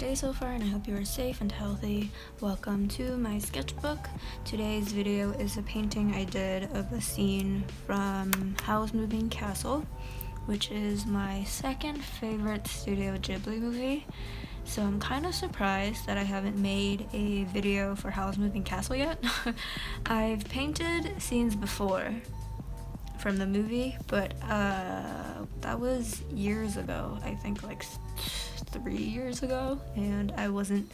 day so far, and I hope you are safe and healthy. Welcome to my sketchbook. Today's video is a painting I did of a scene from Howl's Moving Castle, which is my second favorite Studio Ghibli movie. So I'm kind of surprised that I haven't made a video for Howl's Moving Castle yet. I've painted scenes before from the movie, but that was years ago. I think like 3 years ago, and I wasn't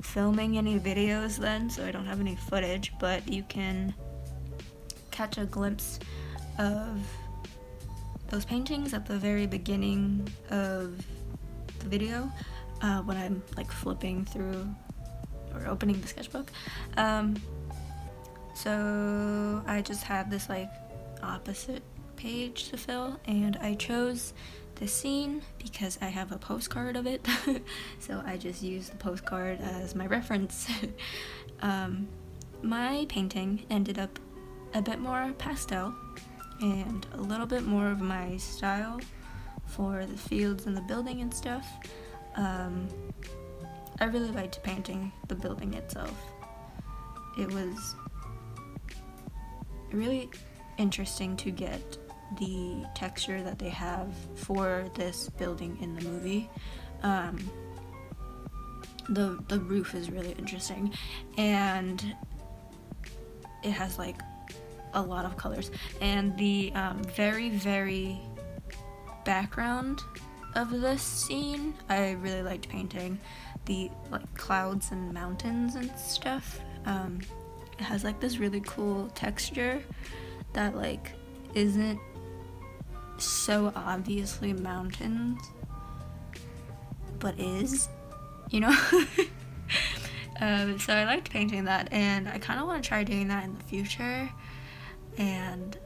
filming any videos then, so I don't have any footage, but you can catch a glimpse of those paintings at the very beginning of the video when I'm like flipping through or opening the sketchbook. So I just have this like opposite page to fill, and I chose this scene because I have a postcard of it. So I just used the postcard as my reference. My painting ended up a bit more pastel and a little bit more of my style for the fields and the building and stuff. I really liked painting the building itself. It was really interesting to get the texture that they have for this building in the movie. The roof is really interesting, and it has like a lot of colors, and the very background of this scene I really liked painting. The like clouds and mountains and stuff. It has like this really cool texture that like isn't so obviously mountains, but is, you know? So I liked painting that, and I kind of want to try doing that in the future, and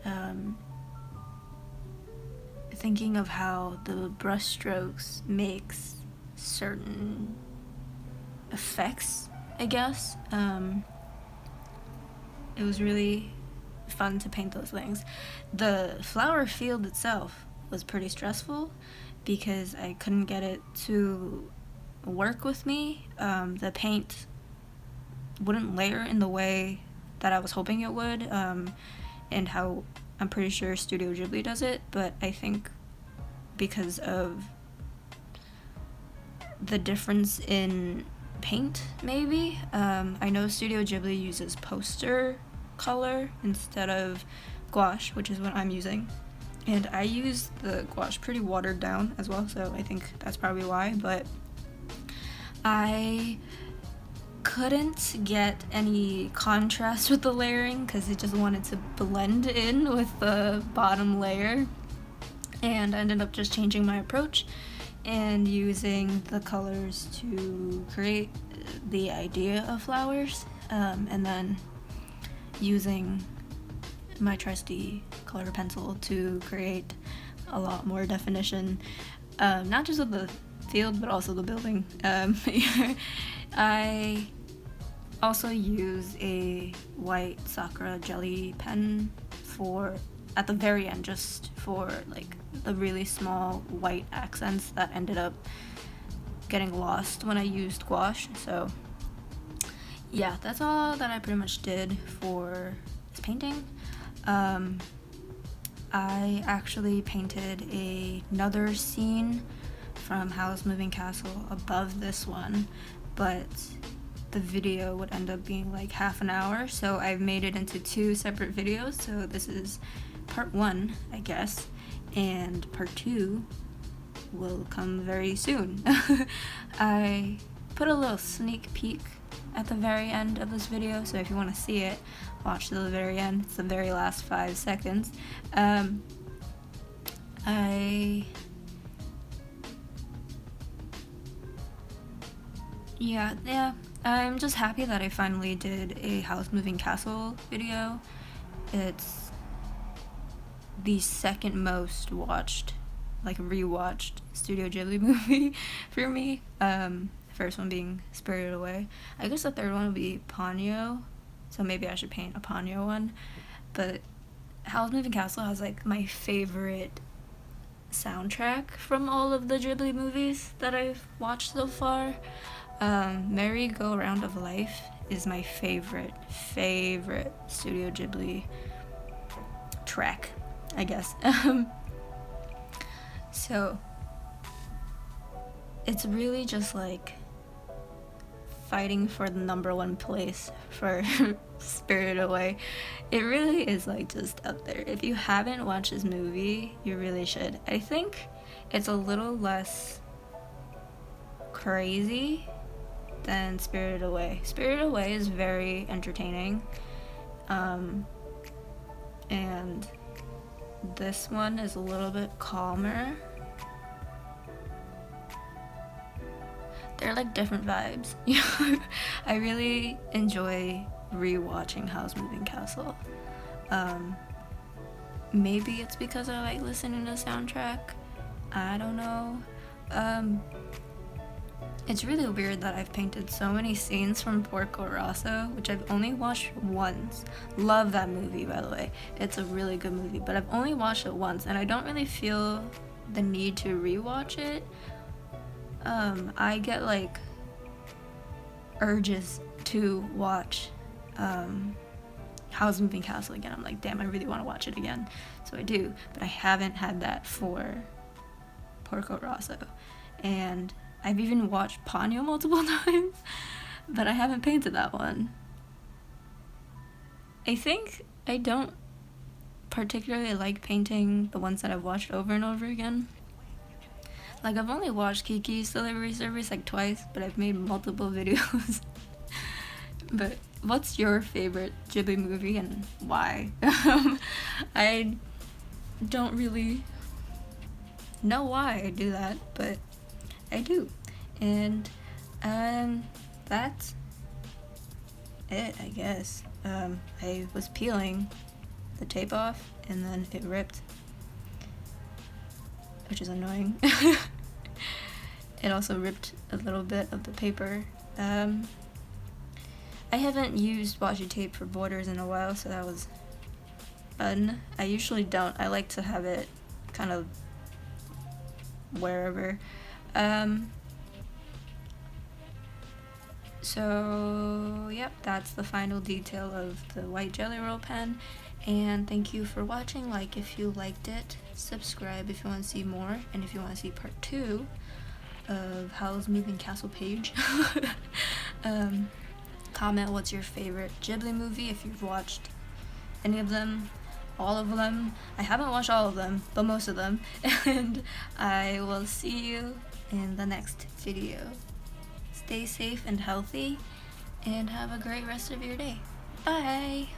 thinking of how the brush strokes makes certain effects, I guess. It was really fun to paint those things. The flower field itself was pretty stressful because I couldn't get it to work with me. The paint wouldn't layer in the way that I was hoping it would, and how I'm pretty sure Studio Ghibli does it, but I think because of the difference in paint, maybe. I know Studio Ghibli uses poster color instead of gouache, which is what I'm using, and I use the gouache pretty watered down as well, so I think that's probably why. But I couldn't get any contrast with the layering because it just wanted to blend in with the bottom layer, and I ended up just changing my approach and using the colors to create the idea of flowers, and then using my trusty color pencil to create a lot more definition, not just of the field but also the building. I also use a white Sakura jelly pen at the very end, just for like the really small white accents that ended up getting lost when I used gouache. So yeah, that's all that I pretty much did for this painting. I actually painted another scene from Howl's Moving Castle above this one, but the video would end up being like half an hour, so I've made it into 2 separate videos. So this is part 1, I guess, and part 2 will come very soon. I put a little sneak peek at the very end of this video, so if you want to see it, watch to the very end. It's the very last 5 seconds. I'm just happy that I finally did a Howl's Moving Castle video. It's the second most watched, like rewatched Studio Ghibli movie for me. First one being Spirited Away. I guess the third one would be Ponyo, so maybe I should paint a Ponyo one. But Howl's Moving Castle has like my favorite soundtrack from all of the Ghibli movies that I've watched so far. Merry Go Round of Life is my favorite Studio Ghibli track, I guess. So it's really just like fighting for the #1 place for Spirited Away. It really is like just up there. If you haven't watched this movie, you really should. I think it's a little less crazy than Spirited Away. Spirited Away is very entertaining, and this one is a little bit calmer. They're like different vibes. I really enjoy rewatching Howl's Moving Castle. Maybe it's because I like listening to the soundtrack. I don't know. It's really weird that I've painted so many scenes from Porco Rosso, which I've only watched once. Love that movie, by the way. It's a really good movie, but I've only watched it once, and I don't really feel the need to rewatch it. I get like urges to watch Howl's Moving Castle again. I'm like, damn, I really want to watch it again. So I do, but I haven't had that for Porco Rosso. And I've even watched Ponyo multiple times, but I haven't painted that one. I think I don't particularly like painting the ones that I've watched over and over again. Like, I've only watched Kiki's Delivery Service like twice, but I've made multiple videos. But what's your favorite Ghibli movie and why? I don't really know why I do that, but I do. And that's it, I guess. I was peeling the tape off and then it ripped, which is annoying. It also ripped a little bit of the paper. I haven't used washi tape for borders in a while, so that was fun. I usually don't. I like to have it kind of wherever. So yep, that's the final detail of the white Jelly Roll pen. And thank you for watching. Like if you liked it, subscribe if you want to see more, and if you want to see part 2 of Howl's Moving Castle page. Comment what's your favorite Ghibli movie if you've watched any of them, all of them. I haven't watched all of them, but most of them. And I will see you in the next video. Stay safe and healthy, and have a great rest of your day. Bye!